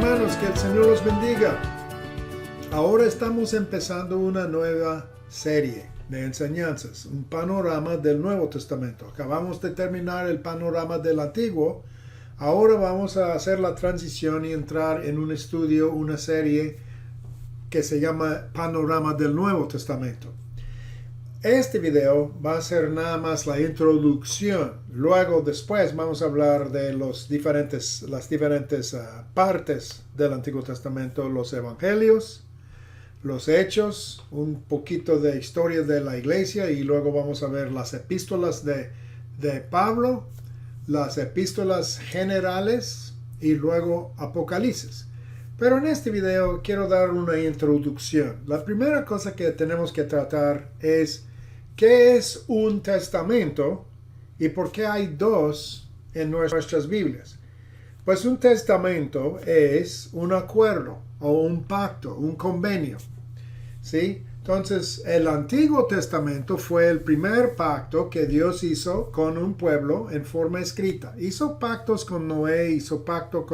hermanos, que el Señor los bendiga. Ahora estamos empezando una nueva serie de enseñanzas, un panorama del Nuevo Testamento. Acabamos de terminar el panorama del Antiguo. Ahora vamos a hacer la transición y entrar en un estudio, una serie que se llama Panorama del Nuevo Testamento. Este video va a ser nada más la introducción. Luego, después, vamos a hablar de las diferentes partes del Antiguo Testamento, los evangelios, los hechos, un poquito de historia de la iglesia, y luego vamos a ver las epístolas de Pablo, las epístolas generales y luego Apocalipsis. Pero en este video quiero dar una introducción. La primera cosa que tenemos que tratar es ¿qué es un testamento y por qué hay dos en nuestras Biblias? Pues un testamento es un acuerdo o un pacto, un convenio, ¿sí? Entonces, el Antiguo Testamento fue el primer pacto que Dios hizo con un pueblo en forma escrita. Hizo pactos con Noé, hizo pacto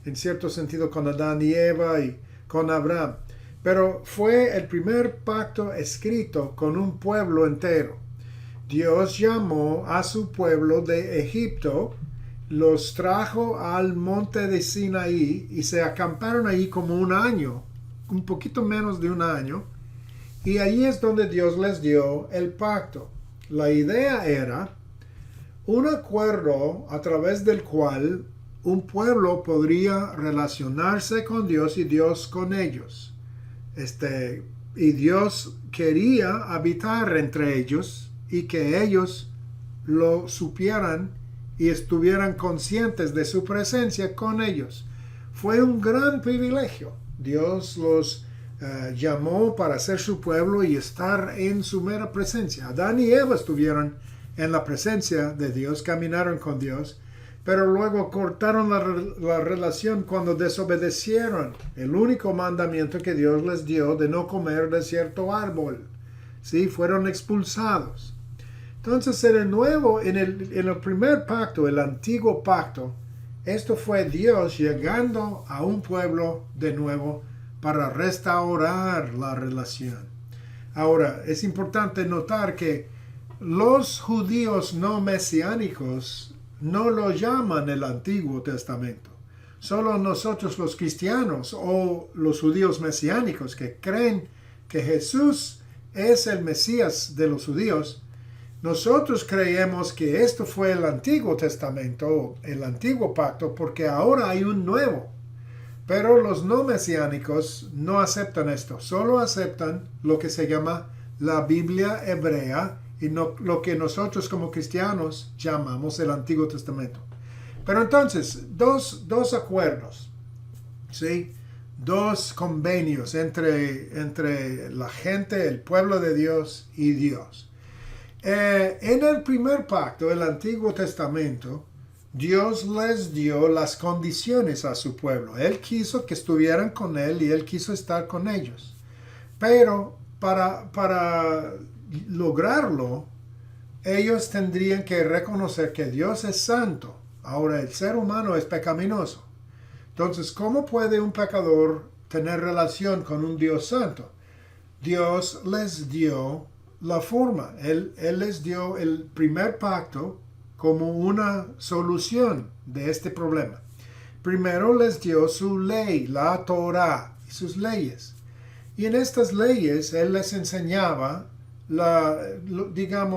en cierto sentido con Adán y Eva y con Abraham. Pero fue el primer pacto escrito con un pueblo entero. Dios llamó a su pueblo de Egipto, los trajo al monte de Sinaí y se acamparon ahí como un año, un poquito menos de un año, y ahí es donde Dios les dio el pacto. La idea era un acuerdo a través del cual un pueblo podría relacionarse con Dios y Dios con ellos. Y Dios quería habitar entre ellos y que ellos lo supieran y estuvieran conscientes de su presencia con ellos. Fue un gran privilegio. Dios los llamó para ser su pueblo y estar en su mera presencia. Adán y Eva estuvieron en la presencia de Dios, caminaron con Dios, pero luego cortaron la relación cuando desobedecieron el único mandamiento que Dios les dio de no comer de cierto árbol. ¿Sí? Fueron expulsados. Entonces, en el primer pacto, el antiguo pacto, esto fue Dios llegando a un pueblo de nuevo para restaurar la relación. Ahora, es importante notar que los judíos no mesiánicos no lo llaman el Antiguo Testamento. Solo nosotros los cristianos o los judíos mesiánicos que creen que Jesús es el Mesías de los judíos, nosotros creemos que esto fue el Antiguo Testamento, el Antiguo Pacto, porque ahora hay un nuevo. Pero los no mesiánicos no aceptan esto, solo aceptan lo que se llama la Biblia hebrea y no lo que nosotros como cristianos llamamos el Antiguo Testamento. Pero entonces, dos acuerdos, ¿sí? Dos convenios entre la gente, el pueblo de Dios y Dios. En el primer pacto, el Antiguo Testamento, Dios les dio las condiciones a su pueblo. Él quiso que estuvieran con Él y Él quiso estar con ellos. Pero para lograrlo, ellos tendrían que reconocer que Dios es santo. Ahora, el ser humano es pecaminoso. Entonces, ¿cómo puede un pecador tener relación con un Dios santo? Dios les dio la forma. Él les dio el primer pacto como una solución de este problema. Primero les dio su ley, la Torah, y sus leyes. Y en estas leyes Él les enseñaba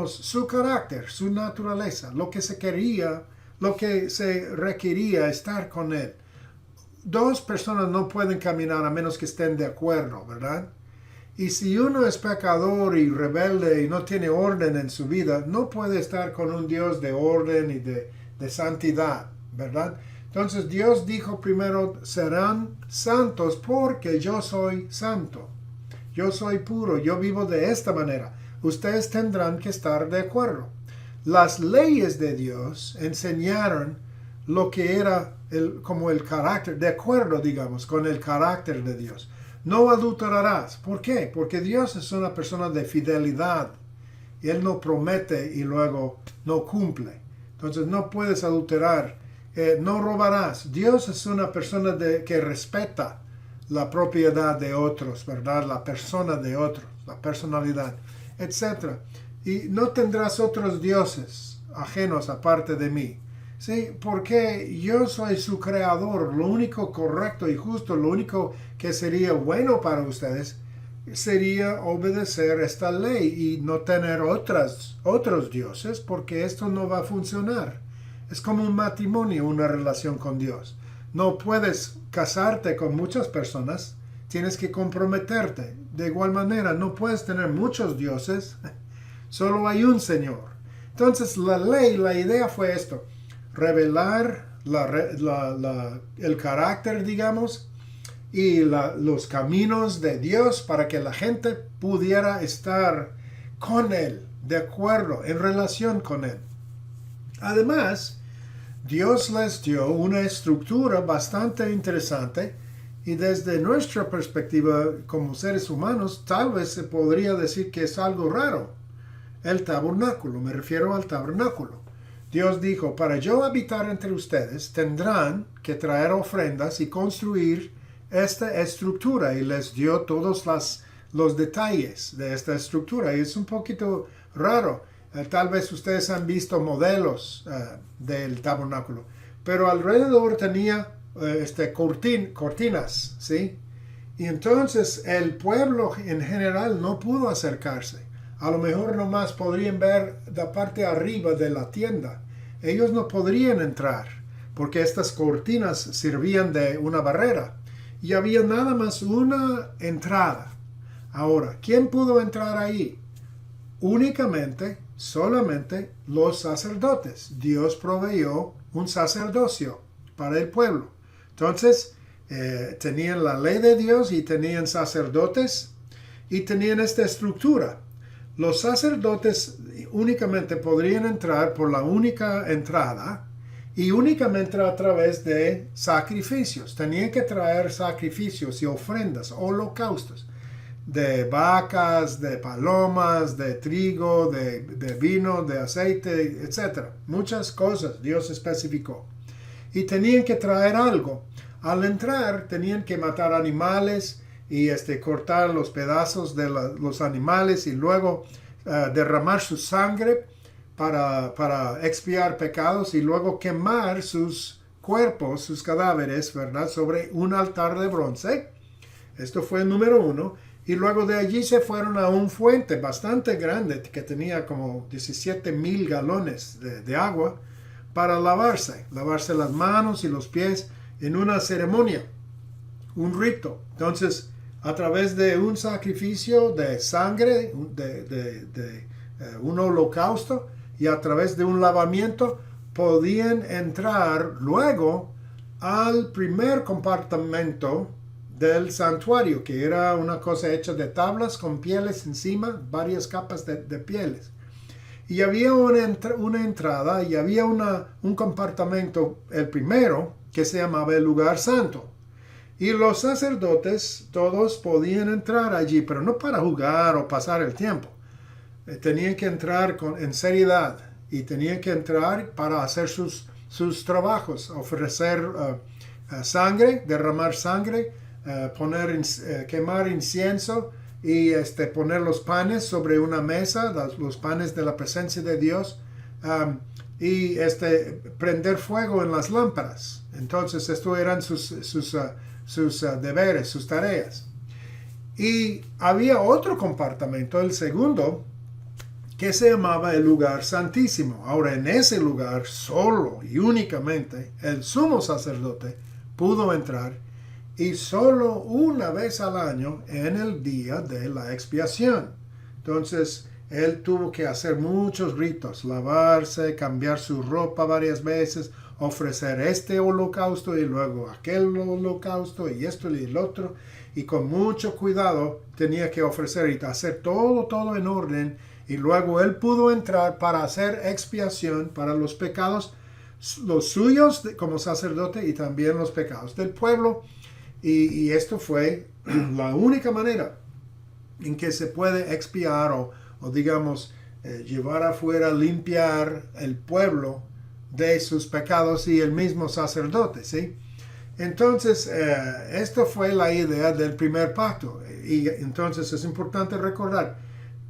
su carácter, su naturaleza, lo que se quería, lo que se requería estar con Él. Dos personas no pueden caminar a menos que estén de acuerdo, ¿verdad? Y si uno es pecador y rebelde y no tiene orden en su vida, no puede estar con un Dios de orden y de santidad, ¿verdad? Entonces Dios dijo primero, serán santos porque yo soy santo. Yo soy puro, yo vivo de esta manera. Ustedes tendrán que estar de acuerdo. Las leyes de Dios enseñaron lo que era como el carácter, de acuerdo, digamos, con el carácter de Dios. No adulterarás. ¿Por qué? Porque Dios es una persona de fidelidad. Él no promete y luego no cumple. Entonces no puedes adulterar no robarás. Dios es una persona que respeta la propiedad de otros, ¿verdad? La persona de otros, la personalidad, etc. Y no tendrás otros dioses ajenos aparte de mí. Sí, porque yo soy su creador. Lo único correcto y justo, lo único que sería bueno para ustedes sería obedecer esta ley y no tener otros dioses, porque esto no va a funcionar. Es como un matrimonio, una relación con Dios. No puedes casarte con muchas personas, tienes que comprometerte. De igual manera, no puedes tener muchos dioses, solo hay un Señor. Entonces, la idea fue esto: revelar el carácter, digamos, y los caminos de Dios para que la gente pudiera estar con Él, de acuerdo, en relación con Él. Además, Dios les dio una estructura bastante interesante y desde nuestra perspectiva como seres humanos, tal vez se podría decir que es algo raro. El tabernáculo, me refiero al tabernáculo. Dios dijo, para yo habitar entre ustedes, tendrán que traer ofrendas y construir esta estructura, y les dio todos los detalles de esta estructura. Y es un poquito raro. Tal vez ustedes han visto modelos del tabernáculo, pero alrededor tenía cortinas, ¿sí? Y entonces el pueblo en general no pudo acercarse. A lo mejor nomás podrían ver la parte arriba de la tienda. Ellos no podrían entrar porque estas cortinas servían de una barrera y había nada más una entrada. Ahora, ¿quién pudo entrar ahí? Únicamente, solamente los sacerdotes. Dios proveyó un sacerdocio para el pueblo. Entonces, tenían la ley de Dios y tenían sacerdotes y tenían esta estructura. Los sacerdotes únicamente podrían entrar por la única entrada y únicamente a través de sacrificios. Tenían que traer sacrificios y ofrendas, holocaustos, de vacas, de palomas, de trigo, de vino, de aceite, etc. Muchas cosas Dios especificó. Y tenían que traer algo. Al entrar tenían que matar animales y cortar los pedazos de los animales y luego derramar su sangre para expiar pecados y luego quemar sus cuerpos, sus cadáveres, ¿verdad?, sobre un altar de bronce. Esto fue el número 1. Y luego de allí se fueron a un fuente bastante grande que tenía como 17,000 galones de agua para lavarse las manos y los pies en una ceremonia, un rito. Entonces, a través de un sacrificio de sangre, un holocausto, y a través de un lavamiento, podían entrar luego al primer compartimento del santuario, que era una cosa hecha de tablas con pieles encima, varias capas de pieles. Y había una entrada y había un compartimento, el primero, que se llamaba el lugar santo. Y los sacerdotes todos podían entrar allí, pero no para jugar o pasar el tiempo. Tenían que entrar en seriedad y tenían que entrar para hacer sus trabajos, ofrecer sangre, derramar sangre, quemar incienso y poner los panes sobre una mesa, los panes de la presencia de Dios, y prender fuego en las lámparas. Entonces, esto eran sus deberes, sus tareas. Y había otro compartimento, el segundo, que se llamaba el lugar santísimo. Ahora, en ese lugar, solo y únicamente, el sumo sacerdote pudo entrar, y solo una vez al año en el día de la expiación. Entonces, él tuvo que hacer muchos ritos, lavarse, cambiar su ropa varias veces, ofrecer este holocausto y luego aquel holocausto y esto y el otro, y con mucho cuidado tenía que ofrecer y hacer todo en orden, y luego él pudo entrar para hacer expiación para los pecados, los suyos como sacerdote y también los pecados del pueblo. Y esto fue la única manera en que se puede expiar o digamos, llevar afuera, limpiar el pueblo de sus pecados y el mismo sacerdote, ¿sí? Entonces, esto fue la idea del primer pacto. Y entonces es importante recordar,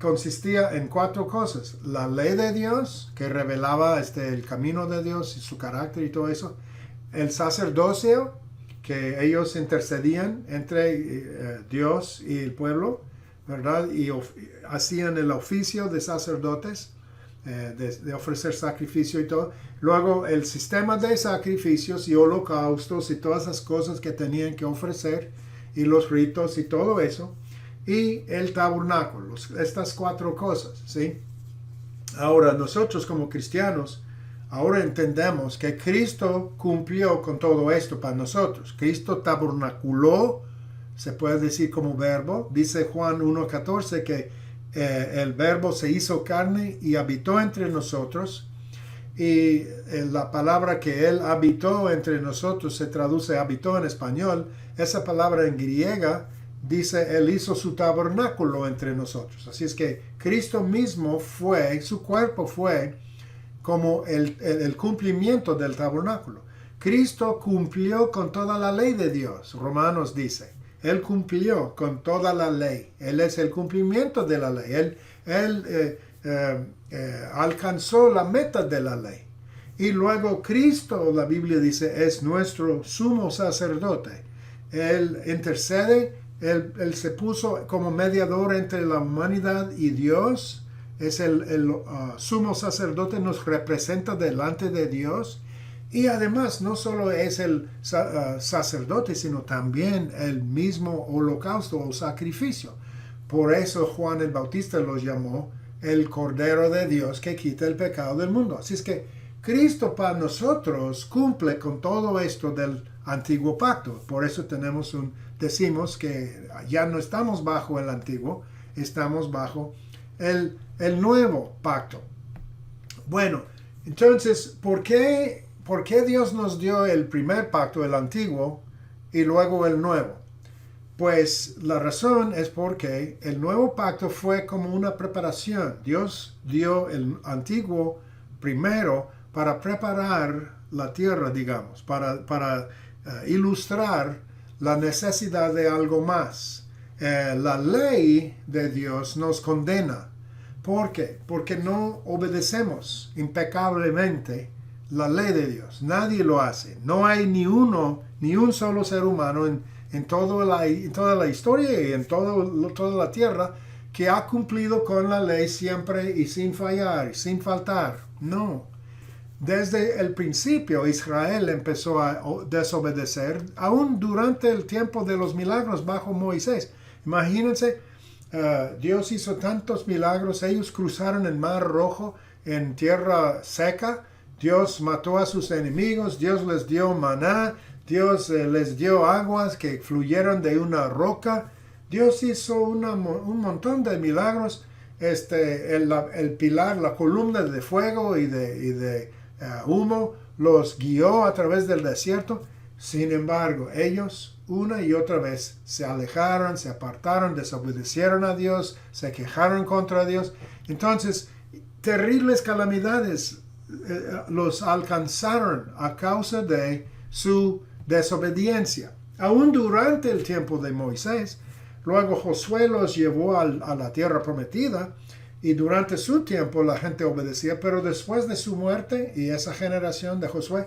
consistía en 4 cosas. La ley de Dios, que revelaba el camino de Dios y su carácter y todo eso. El sacerdocio, que ellos intercedían entre Dios y el pueblo, ¿verdad? Y hacían el oficio de sacerdotes, de ofrecer sacrificio y todo. Luego el sistema de sacrificios y holocaustos y todas esas cosas que tenían que ofrecer y los ritos y todo eso. Y el tabernáculo, estas 4 cosas, ¿sí? Ahora nosotros como cristianos, ahora entendemos que Cristo cumplió con todo esto para nosotros. Cristo tabernaculó, se puede decir como verbo. Dice Juan 1:14 que el verbo se hizo carne y habitó entre nosotros. Y la palabra que él habitó entre nosotros se traduce habitó en español. Esa palabra en griega dice él hizo su tabernáculo entre nosotros. Así es que Cristo mismo fue, su cuerpo fue como el cumplimiento del tabernáculo. Cristo cumplió con toda la ley de Dios. Romanos dice, él cumplió con toda la ley. Él es el cumplimiento de la ley. Él alcanzó la meta de la ley. Y luego Cristo, la Biblia dice, es nuestro sumo sacerdote. Él intercede, él se puso como mediador entre la humanidad y Dios. Es el sumo sacerdote, nos representa delante de Dios. Y además no solo es el sacerdote, sino también el mismo holocausto o sacrificio. Por eso Juan el Bautista lo llamó el Cordero de Dios que quita el pecado del mundo. Así es que Cristo para nosotros cumple con todo esto del antiguo pacto. Por eso decimos que ya no estamos bajo el antiguo, estamos bajo el nuevo pacto. Bueno, entonces, ¿por qué Dios nos dio el primer pacto, el antiguo, y luego el nuevo? Pues la razón es porque el nuevo pacto fue como una preparación. Dios dio el antiguo primero para preparar la tierra, digamos, para ilustrar la necesidad de algo más. La ley de Dios nos condena. ¿Por qué? Porque no obedecemos impecablemente la ley de Dios. Nadie lo hace. No hay ni un solo ser humano en toda la historia y en toda la tierra que ha cumplido con la ley siempre y sin fallar, y sin faltar. No. Desde el principio Israel empezó a desobedecer, aún durante el tiempo de los milagros bajo Moisés. Imagínense, Dios hizo tantos milagros, ellos cruzaron el Mar Rojo en tierra seca, Dios mató a sus enemigos, Dios les dio maná, Dios les dio aguas que fluyeron de una roca, Dios hizo un montón de milagros, el pilar, la columna de fuego y de humo los guió a través del desierto. Sin embargo, ellos una y otra vez se alejaron, se apartaron, desobedecieron a Dios, se quejaron contra Dios. Entonces, terribles calamidades los alcanzaron a causa de su desobediencia. Aún durante el tiempo de Moisés, luego Josué los llevó a la tierra prometida y durante su tiempo la gente obedecía, pero después de su muerte y esa generación de Josué,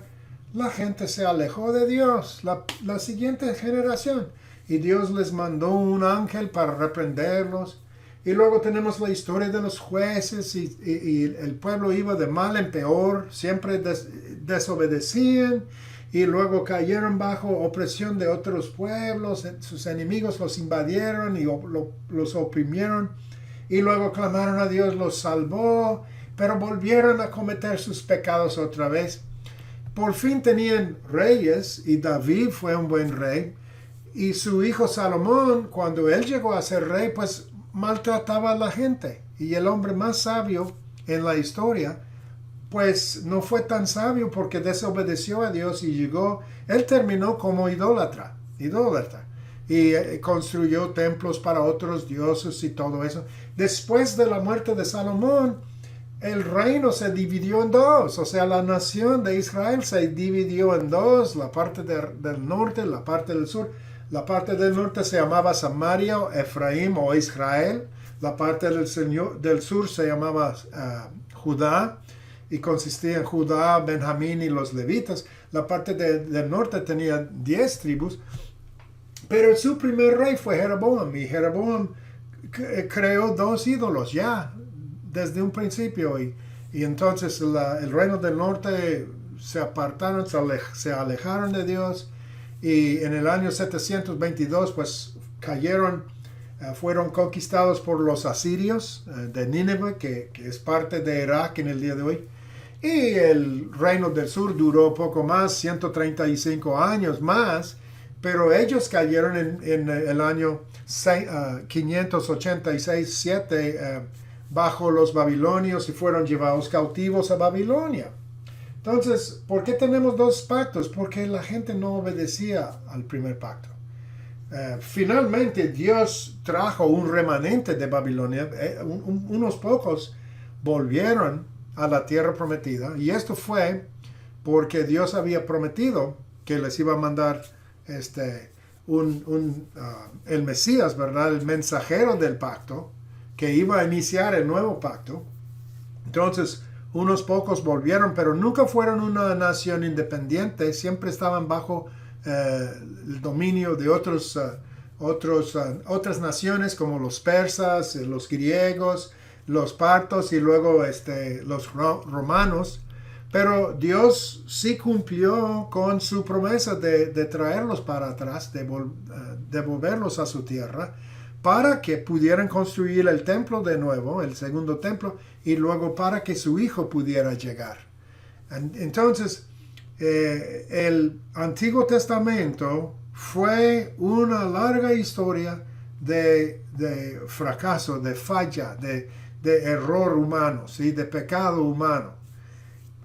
la gente se alejó de Dios, la siguiente generación, y Dios les mandó un ángel para reprenderlos. Y luego tenemos la historia de los jueces y el pueblo iba de mal en peor, siempre desobedecían y luego cayeron bajo opresión de otros pueblos, sus enemigos los invadieron y los oprimieron y luego clamaron a Dios, los salvó, pero volvieron a cometer sus pecados otra vez. Por fin tenían reyes y David fue un buen rey y su hijo Salomón, cuando él llegó a ser rey, pues maltrataba a la gente, y el hombre más sabio en la historia pues no fue tan sabio porque desobedeció a Dios y él terminó como idólatra y construyó templos para otros dioses y todo eso. Después de la muerte de Salomón, el reino se dividió en dos, o sea, la nación de Israel se dividió en dos, la parte del norte, la parte del sur. La parte del norte se llamaba Samaria, Efraín o Israel. La parte del sur se llamaba Judá y consistía en Judá, Benjamín y los levitas. La parte del norte tenía 10 tribus, pero su primer rey fue Jeroboam y Jeroboam creó dos ídolos ya desde un principio y entonces el reino del norte se apartaron, se alejaron de Dios y en el año 722 pues cayeron, fueron conquistados por los asirios de Nínive, que es parte de Irak en el día de hoy. Y el reino del sur duró poco más, 135 años más, pero ellos cayeron en el año 586-7 bajo los babilonios y fueron llevados cautivos a Babilonia. Entonces, ¿por qué tenemos dos pactos? Porque la gente no obedecía al primer pacto. Finalmente Dios trajo un remanente de Babilonia, unos pocos volvieron a la tierra prometida y esto fue porque Dios había prometido que les iba a mandar el Mesías, ¿verdad? El mensajero del pacto que iba a iniciar el nuevo pacto. Entonces unos pocos volvieron, pero nunca fueron una nación independiente, siempre estaban bajo el dominio de otras naciones como los persas, los griegos, los partos y luego los romanos. Pero Dios sí cumplió con su promesa de traerlos para atrás, de devolverlos a su tierra, para que pudieran construir el templo de nuevo, el segundo templo, y luego para que su hijo pudiera llegar. Entonces, el Antiguo Testamento fue una larga historia de fracaso, de falla, de error humano, ¿sí? De pecado humano.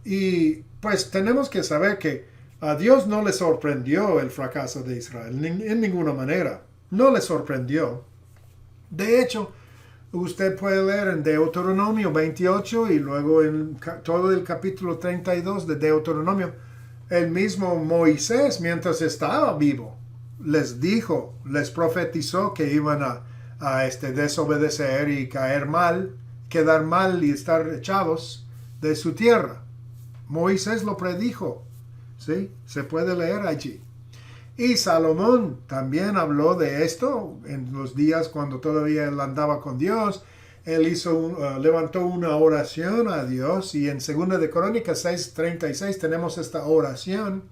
Y pues tenemos que saber que a Dios no le sorprendió el fracaso de Israel, en ninguna manera. No le sorprendió. De hecho, usted puede leer en Deuteronomio 28 y luego en todo el capítulo 32 de Deuteronomio, el mismo Moisés, mientras estaba vivo, les dijo, les profetizó que iban a desobedecer y caer mal, quedar mal y estar echados de su tierra. Moisés lo predijo, ¿sí? Se puede leer allí. Y Salomón también habló de esto en los días cuando todavía él andaba con Dios. Él levantó una oración a Dios y en 2 de Crónicas 6:36 tenemos esta oración.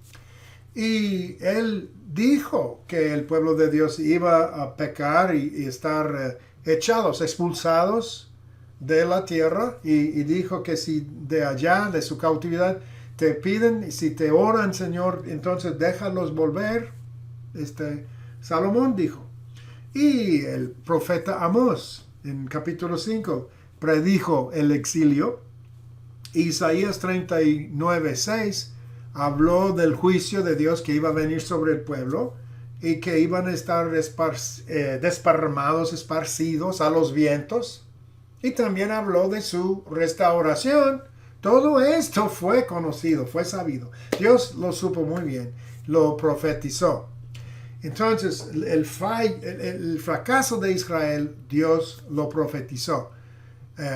Y él dijo que el pueblo de Dios iba a pecar y estar echados, expulsados de la tierra. Y dijo que si de allá, de su cautividad, te piden, y si te oran, Señor, entonces déjalos volver. Salomón dijo. Y el profeta Amós, en capítulo 5, predijo el exilio. Isaías 39:6 habló del juicio de Dios que iba a venir sobre el pueblo y que iban a estar desparramados, esparcidos a los vientos. Y también habló de su restauración. Todo esto fue conocido, fue sabido. Dios lo supo muy bien, lo profetizó. Entonces, el fracaso de Israel, Dios lo profetizó,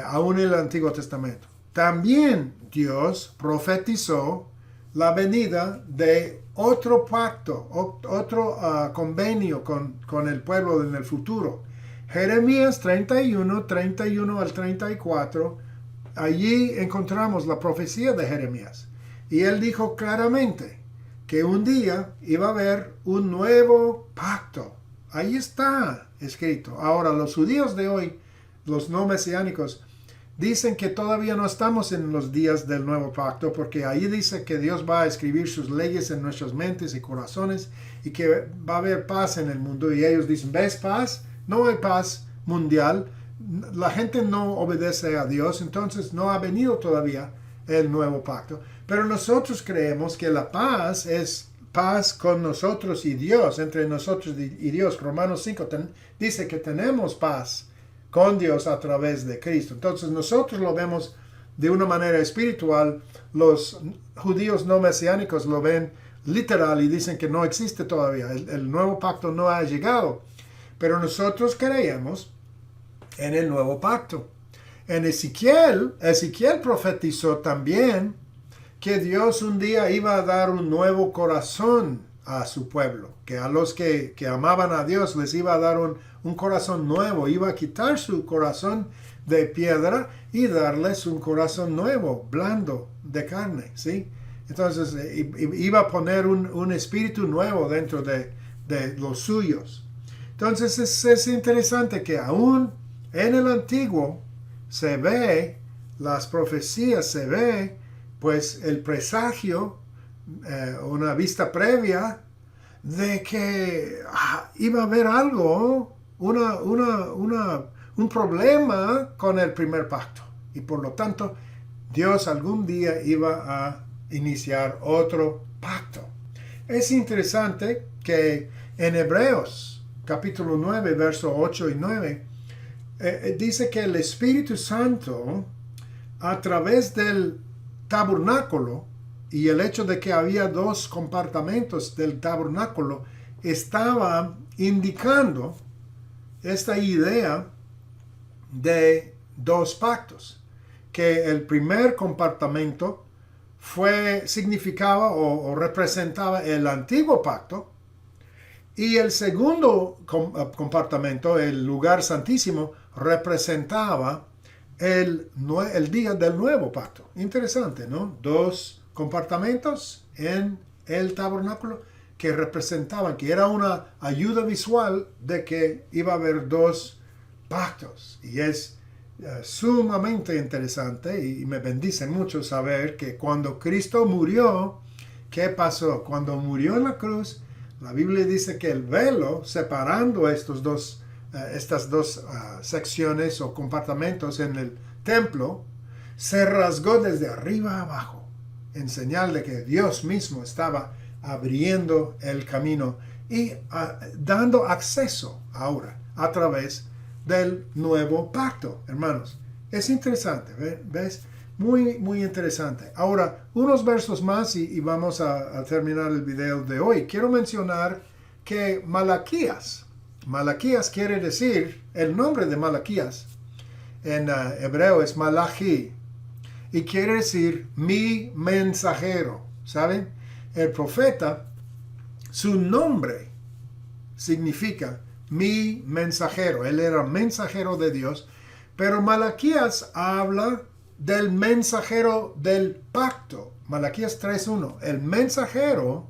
aún en el Antiguo Testamento. También Dios profetizó la venida de otro pacto, otro convenio con el pueblo en el futuro. Jeremías 31 al 34, allí encontramos la profecía de Jeremías. Y él dijo claramente que un día iba a haber un nuevo pacto. Ahí está escrito. Ahora, los judíos de hoy, los no mesiánicos, dicen que todavía no estamos en los días del nuevo pacto, porque ahí dice que Dios va a escribir sus leyes en nuestras mentes y corazones y que va a haber paz en el mundo. Y ellos dicen, ¿ves paz? No hay paz mundial. La gente no obedece a Dios, entonces no ha venido todavía el nuevo pacto. Pero nosotros creemos que la paz es paz con nosotros y Dios, entre nosotros y Dios. Romanos 5 dice que tenemos paz con Dios a través de Cristo. Entonces nosotros lo vemos de una manera espiritual, los judíos no mesiánicos lo ven literal y dicen que no existe todavía. El nuevo pacto no ha llegado. Pero nosotros creemos en el nuevo pacto. En Ezequiel profetizó también que Dios un día iba a dar un nuevo corazón a su pueblo, que a los que amaban a Dios les iba a dar un corazón nuevo, iba a quitar su corazón de piedra y darles un corazón nuevo, blando, de carne, ¿sí? Entonces iba a poner un espíritu nuevo dentro de los suyos. Entonces es interesante que aún en el Antiguo se ve, las profecías se ve, pues el presagio, una vista previa de que iba a haber algo, un problema con el primer pacto. Y por lo tanto, Dios algún día iba a iniciar otro pacto. Es interesante que en Hebreos, capítulo 9, versos 8 y 9, dice que el Espíritu Santo, a través del tabernáculo, y el hecho de que había dos compartimentos del tabernáculo, estaba indicando esta idea de dos pactos, que el primer compartimento significaba o representaba el antiguo pacto, y el segundo compartimento, el lugar santísimo, representaba el día del nuevo pacto. Interesante, ¿no? Dos compartimentos en el tabernáculo que representaban, que era una ayuda visual de que iba a haber dos pactos. Y es sumamente interesante y me bendice mucho saber que cuando Cristo murió, ¿qué pasó? Cuando murió en la cruz, la Biblia dice que el velo separando estas dos secciones o compartimentos en el templo se rasgó desde arriba a abajo, en señal de que Dios mismo estaba abriendo el camino y dando acceso ahora a través del nuevo pacto, hermanos. Es interesante, ¿ves? Muy, muy interesante. Ahora, unos versos más y vamos a terminar el video de hoy. Quiero mencionar que Malaquías quiere decir, el nombre de Malaquías en hebreo es Malachi, y quiere decir mi mensajero. ¿Saben? El profeta, su nombre significa mi mensajero. Él era mensajero de Dios, pero Malaquías habla del mensajero del pacto. Malaquías 3:1, el mensajero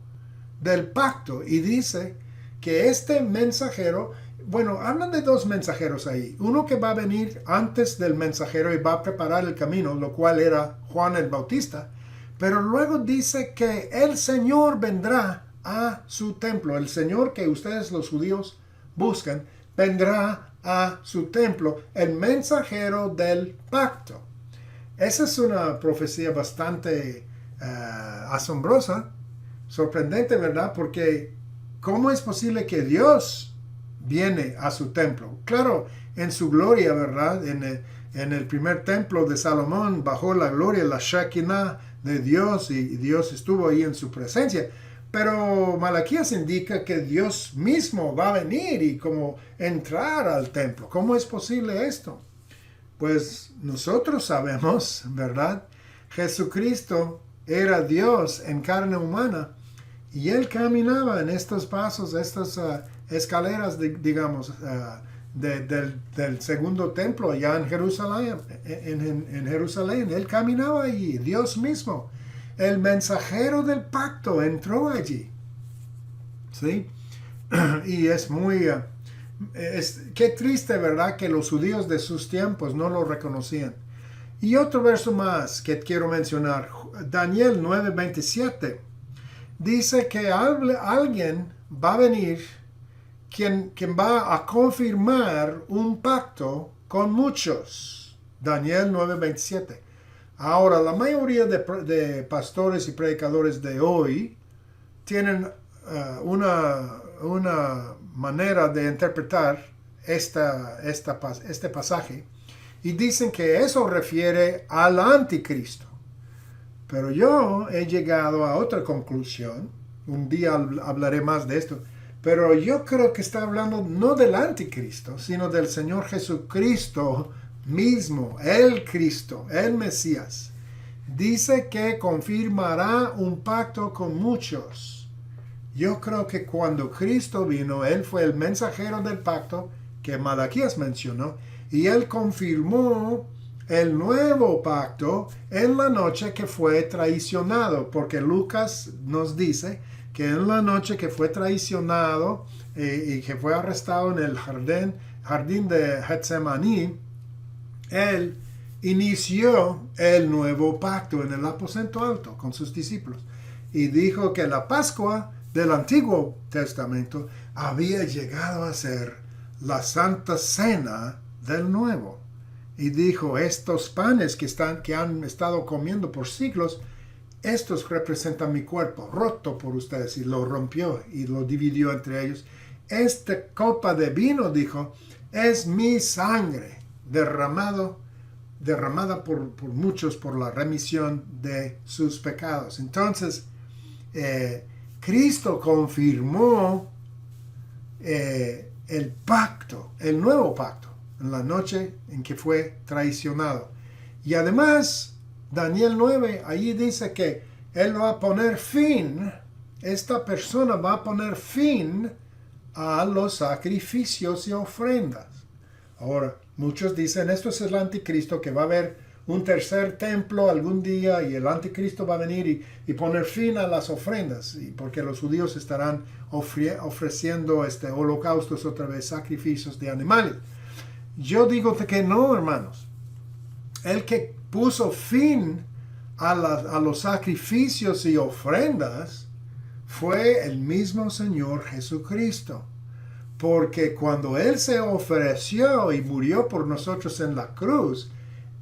del pacto, y dice que este mensajero, bueno, hablan de dos mensajeros ahí. Uno que va a venir antes del mensajero y va a preparar el camino, lo cual era Juan el Bautista. Pero luego dice que el Señor vendrá a su templo. El Señor que ustedes los judíos buscan, vendrá a su templo, el mensajero del pacto. Esa es una profecía bastante asombrosa, sorprendente, ¿verdad? Porque ¿cómo es posible que Dios viene a su templo? Claro, en su gloria, ¿verdad? En el primer templo de Salomón bajó la gloria, la Shekinah de Dios, y Dios estuvo ahí en su presencia. Pero Malaquías indica que Dios mismo va a venir y como entrar al templo. ¿Cómo es posible esto? Pues nosotros sabemos, ¿verdad? Jesucristo era Dios en carne humana y Él caminaba en estos pasos, estas escaleras, digamos, del segundo templo allá en Jerusalén. En Jerusalén, Él caminaba allí, Dios mismo. El mensajero del pacto entró allí. ¿Sí? Y es muy... qué triste, ¿verdad?, que los judíos de sus tiempos no lo reconocían. Y otro verso más que quiero mencionar, Daniel 9:27, dice que alguien va a venir quien va a confirmar un pacto con muchos. Daniel 9:27. Ahora, la mayoría de pastores y predicadores de hoy tienen una manera de interpretar este pasaje, y dicen que eso refiere al anticristo. Pero yo he llegado a otra conclusión. Un día hablaré más de esto. Pero yo creo que está hablando no del anticristo, sino del Señor Jesucristo mismo, el Cristo, el Mesías. Dice que confirmará un pacto con muchos. Yo creo que cuando Cristo vino, Él fue el mensajero del pacto que Malaquías mencionó, y Él confirmó el nuevo pacto en la noche que fue traicionado, porque Lucas nos dice que en la noche que fue traicionado y que fue arrestado en el jardín de Getsemaní, Él inició el nuevo pacto en el aposento alto con sus discípulos y dijo que la Pascua del Antiguo Testamento había llegado a ser la Santa Cena del Nuevo. Y dijo, estos panes que han estado comiendo por siglos, estos representan mi cuerpo, roto por ustedes. Y lo rompió y lo dividió entre ellos. Esta copa de vino, dijo, es mi sangre derramada por muchos por la remisión de sus pecados. Entonces, Cristo confirmó el pacto, el nuevo pacto, en la noche en que fue traicionado. Y además, Daniel 9, allí dice que Él va a poner fin, esta persona va a poner fin a los sacrificios y ofrendas. Ahora, muchos dicen, esto es el anticristo, que va a haber un tercer templo algún día y el anticristo va a venir y poner fin a las ofrendas, y porque los judíos estarán ofreciendo holocaustos otra vez, sacrificios de animales. Yo digo que no, hermanos. El que puso fin a los sacrificios y ofrendas fue el mismo Señor Jesucristo. Porque cuando Él se ofreció y murió por nosotros en la cruz,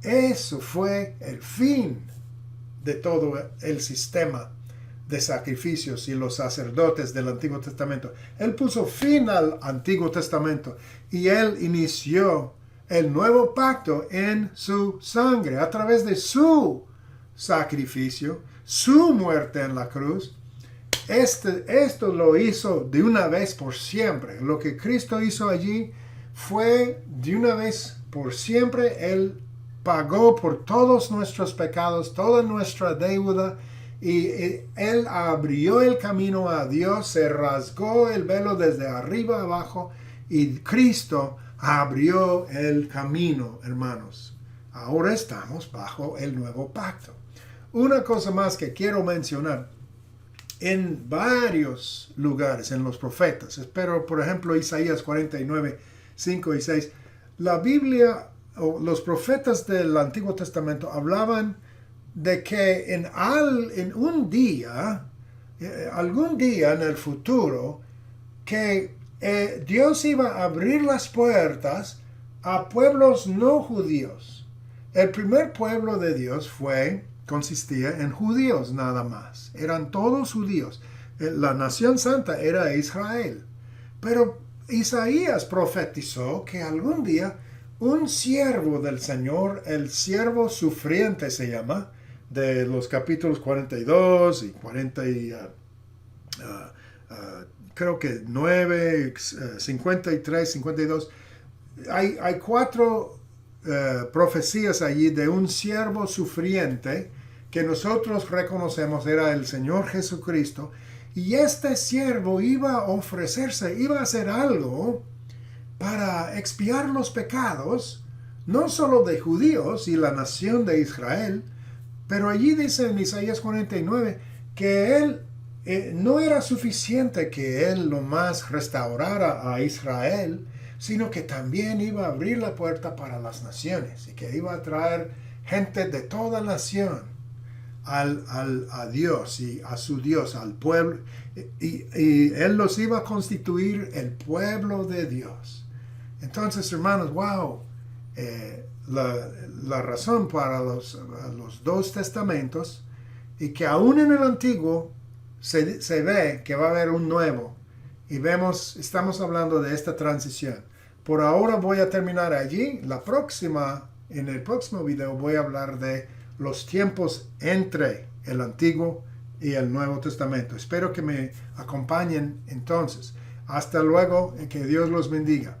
eso fue el fin de todo el sistema de sacrificios y los sacerdotes del Antiguo Testamento. Él puso fin al Antiguo Testamento y Él inició el nuevo pacto en su sangre, a través de su sacrificio, su muerte en la cruz. Esto lo hizo de una vez por siempre. Lo que Cristo hizo allí fue de una vez por siempre. Él pagó por todos nuestros pecados, toda nuestra deuda, y Él abrió el camino a Dios, se rasgó el velo desde arriba abajo, y Cristo abrió el camino, hermanos. Ahora estamos bajo el nuevo pacto. Una cosa más que quiero mencionar. En varios lugares, en los profetas, espero, por ejemplo, Isaías 49, 5 y 6, la Biblia o los profetas del Antiguo Testamento hablaban de que en un día, algún día en el futuro, que Dios iba a abrir las puertas a pueblos no judíos. El primer pueblo de Dios consistía en judíos nada más. Eran todos judíos. La nación santa era Israel. Pero Isaías profetizó que algún día un siervo del Señor, el siervo sufriente se llama, de los capítulos 42 y 40 y creo que 9, 53, 52. Hay 4 profecías allí de un siervo sufriente que nosotros reconocemos era el Señor Jesucristo, y este siervo iba a ofrecerse, iba a hacer algo para expiar los pecados, no solo de judíos y la nación de Israel, pero allí dice en Isaías 49 que él no era suficiente que él nomás restaurara a Israel, sino que también iba a abrir la puerta para las naciones y que iba a traer gente de toda nación a Dios y a su Dios, al pueblo, y Él los iba a constituir el pueblo de Dios. Entonces, hermanos, wow, la razón para los 2 testamentos, y que aún en el antiguo se ve que va a haber un nuevo, y estamos hablando de esta transición. Por ahora voy a terminar allí. La próxima En el próximo video voy a hablar de los tiempos entre el Antiguo y el Nuevo Testamento. Espero que me acompañen entonces. Hasta luego y que Dios los bendiga.